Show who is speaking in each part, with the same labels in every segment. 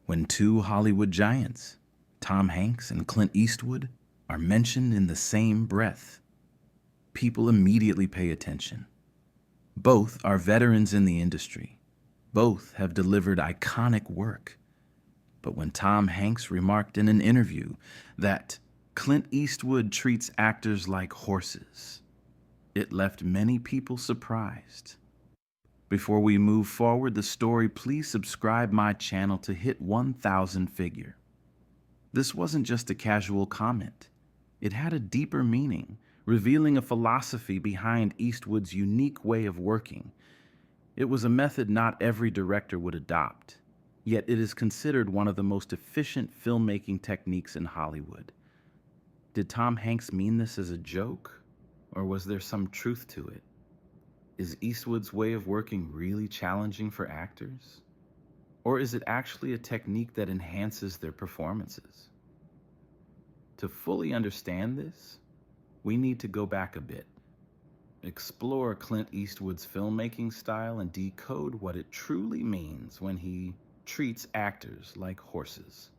Speaker 1: When two Hollywood giants, Tom Hanks and Clint Eastwood, are mentioned in the same breath, people immediately pay attention. Both are veterans in the industry. Both have delivered iconic work. But when Tom Hanks remarked in an interview that Clint Eastwood treats actors like horses, it left many people surprised. Before we move forward the story, please subscribe my channel to hit 1,000 figure. This wasn't just a casual comment. It had a deeper meaning, revealing a philosophy behind Eastwood's unique way of working. It was a method not every director would adopt, yet it is considered one of the most efficient filmmaking techniques in Hollywood. Did Tom Hanks mean this as a joke, or was there some truth to it? Is Eastwood's way of working really challenging for actors? Or is it actually a technique that enhances their performances? To fully understand this, we need to go back a bit, explore Clint Eastwood's filmmaking style, and decode what it truly means when he treats actors like horses.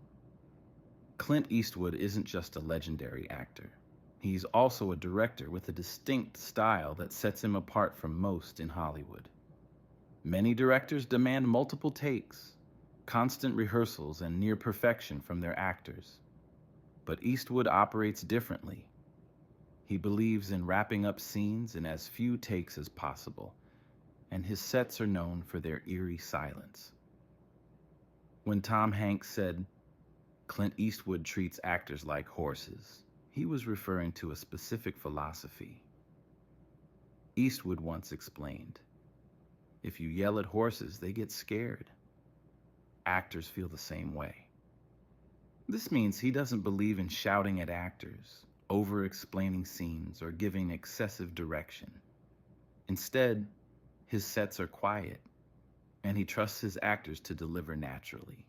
Speaker 1: Clint Eastwood isn't just a legendary actor. He's also a director with a distinct style that sets him apart from most in Hollywood. Many directors demand multiple takes, constant rehearsals, and near perfection from their actors. But Eastwood operates differently. He believes in wrapping up scenes in as few takes as possible, and his sets are known for their eerie silence. When Tom Hanks said, "Clint Eastwood treats actors like horses," he was referring to a specific philosophy. Eastwood once explained, "If you yell at horses, they get scared. Actors feel the same way." This means he doesn't believe in shouting at actors, over-explaining scenes, or giving excessive direction. Instead, his sets are quiet, and he trusts his actors to deliver naturally.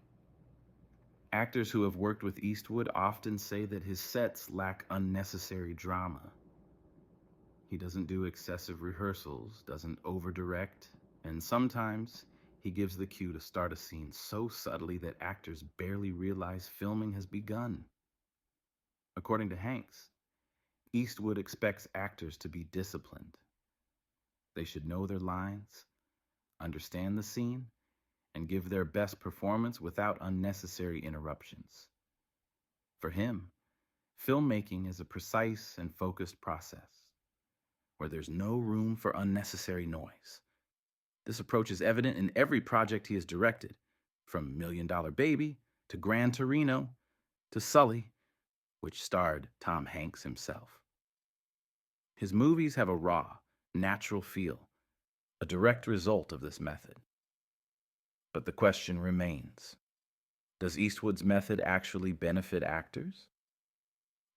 Speaker 1: Actors who have worked with Eastwood often say that his sets lack unnecessary drama. He doesn't do excessive rehearsals, doesn't over-direct, and sometimes he gives the cue to start a scene so subtly that actors barely realize filming has begun. According to Hanks, Eastwood expects actors to be disciplined. They should know their lines, understand the scene, and give their best performance without unnecessary interruptions. For him, filmmaking is a precise and focused process, where there's no room for unnecessary noise. This approach is evident in every project he has directed, from Million Dollar Baby to Gran Torino to Sully, which starred Tom Hanks himself. His movies have a raw, natural feel, a direct result of this method. But the question remains, does Eastwood's method actually benefit actors?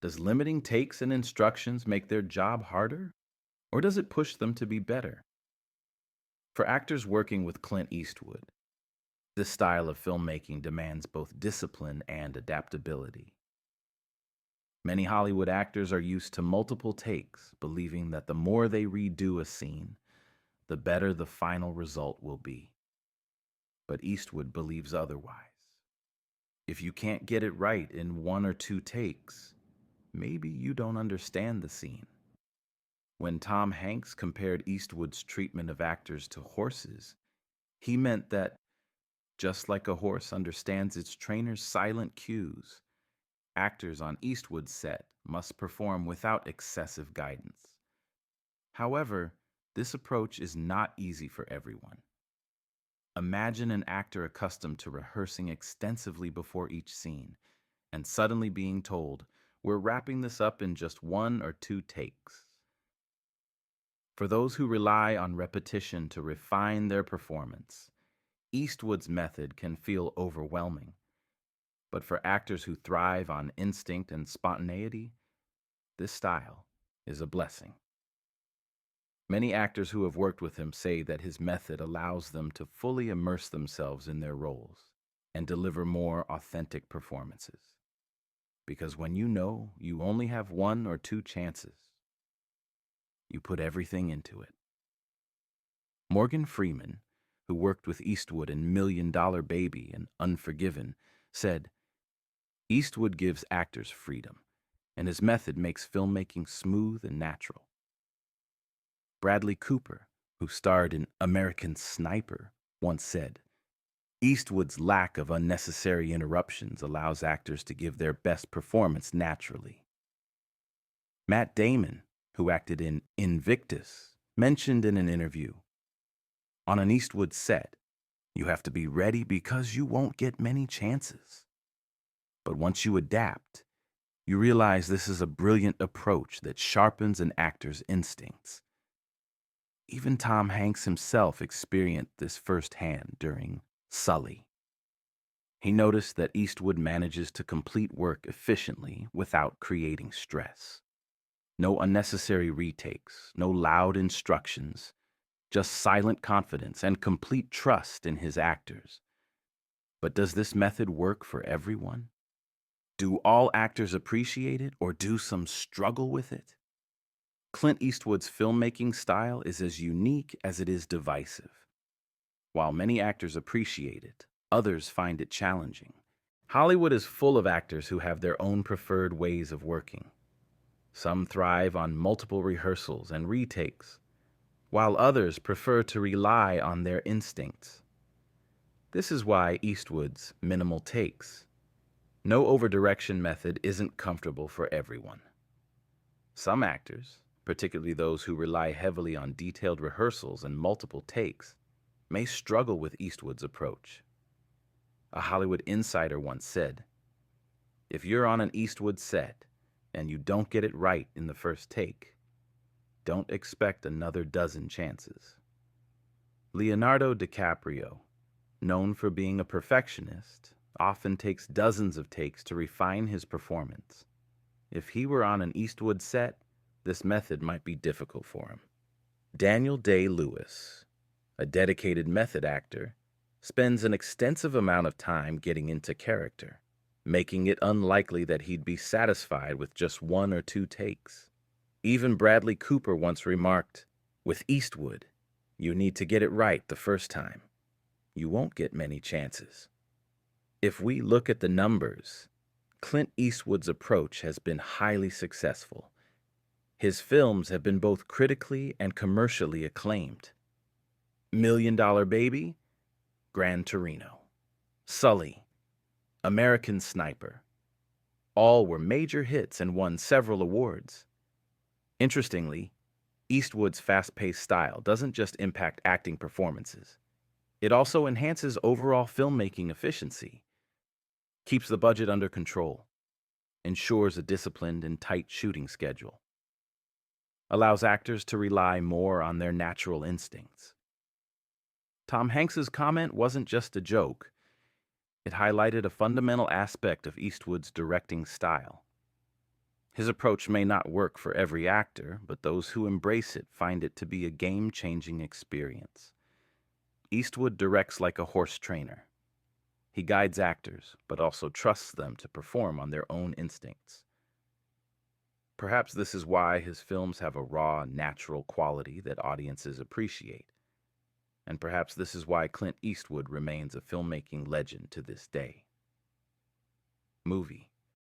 Speaker 1: Does limiting takes and instructions make their job harder, or does it push them to be better? For actors working with Clint Eastwood, this style of filmmaking demands both discipline and adaptability. Many Hollywood actors are used to multiple takes, believing that the more they redo a scene, the better the final result will be. But Eastwood believes otherwise. If you can't get it right in 1 or 2 takes, maybe you don't understand the scene. When Tom Hanks compared Eastwood's treatment of actors to horses, he meant that just like a horse understands its trainer's silent cues, actors on Eastwood's set must perform without excessive guidance. However, this approach is not easy for everyone. Imagine an actor accustomed to rehearsing extensively before each scene, and suddenly being told, "We're wrapping this up in just 1 or 2 takes." For those who rely on repetition to refine their performance, Eastwood's method can feel overwhelming. But for actors who thrive on instinct and spontaneity, this style is a blessing. Many actors who have worked with him say that his method allows them to fully immerse themselves in their roles and deliver more authentic performances. Because when you know you only have 1 or 2 chances, you put everything into it. Morgan Freeman, who worked with Eastwood in Million Dollar Baby and Unforgiven, said, "Eastwood gives actors freedom, and his method makes filmmaking smooth and natural." Bradley Cooper, who starred in American Sniper, once said, "Eastwood's lack of unnecessary interruptions allows actors to give their best performance naturally." Matt Damon, who acted in Invictus, mentioned in an interview, "On an Eastwood set, you have to be ready because you won't get many chances. But once you adapt, you realize this is a brilliant approach that sharpens an actor's instincts." Even Tom Hanks himself experienced this firsthand during Sully. He noticed that Eastwood manages to complete work efficiently without creating stress. No unnecessary retakes, no loud instructions, just silent confidence and complete trust in his actors. But does this method work for everyone? Do all actors appreciate it, or do some struggle with it? Clint Eastwood's filmmaking style is as unique as it is divisive. While many actors appreciate it, others find it challenging. Hollywood is full of actors who have their own preferred ways of working. Some thrive on multiple rehearsals and retakes, while others prefer to rely on their instincts. This is why Eastwood's minimal takes, no overdirection method isn't comfortable for everyone. Some actors, particularly those who rely heavily on detailed rehearsals and multiple takes, may struggle with Eastwood's approach. A Hollywood insider once said, "If you're on an Eastwood set and you don't get it right in the first take, don't expect another dozen chances." Leonardo DiCaprio, known for being a perfectionist, often takes dozens of takes to refine his performance. If he were on an Eastwood set, this method might be difficult for him. Daniel Day-Lewis, a dedicated method actor, spends an extensive amount of time getting into character, making it unlikely that he'd be satisfied with just one or two takes. Even Bradley Cooper once remarked, "With Eastwood, you need to get it right the first time. You won't get many chances." If we look at the numbers, Clint Eastwood's approach has been highly successful. His films have been both critically and commercially acclaimed. Million Dollar Baby, Gran Torino, Sully, American Sniper. All were major hits and won several awards. Interestingly, Eastwood's fast-paced style doesn't just impact acting performances. It also enhances overall filmmaking efficiency, keeps the budget under control, ensures a disciplined and tight shooting schedule, allows actors to rely more on their natural instincts. Tom Hanks's comment wasn't just a joke. It highlighted a fundamental aspect of Eastwood's directing style. His approach may not work for every actor, but those who embrace it find it to be a game-changing experience. Eastwood directs like a horse trainer. He guides actors, but also trusts them to perform on their own instincts. Perhaps this is why his films have a raw, natural quality that audiences appreciate. And perhaps this is why Clint Eastwood remains a filmmaking legend to this day. Movie.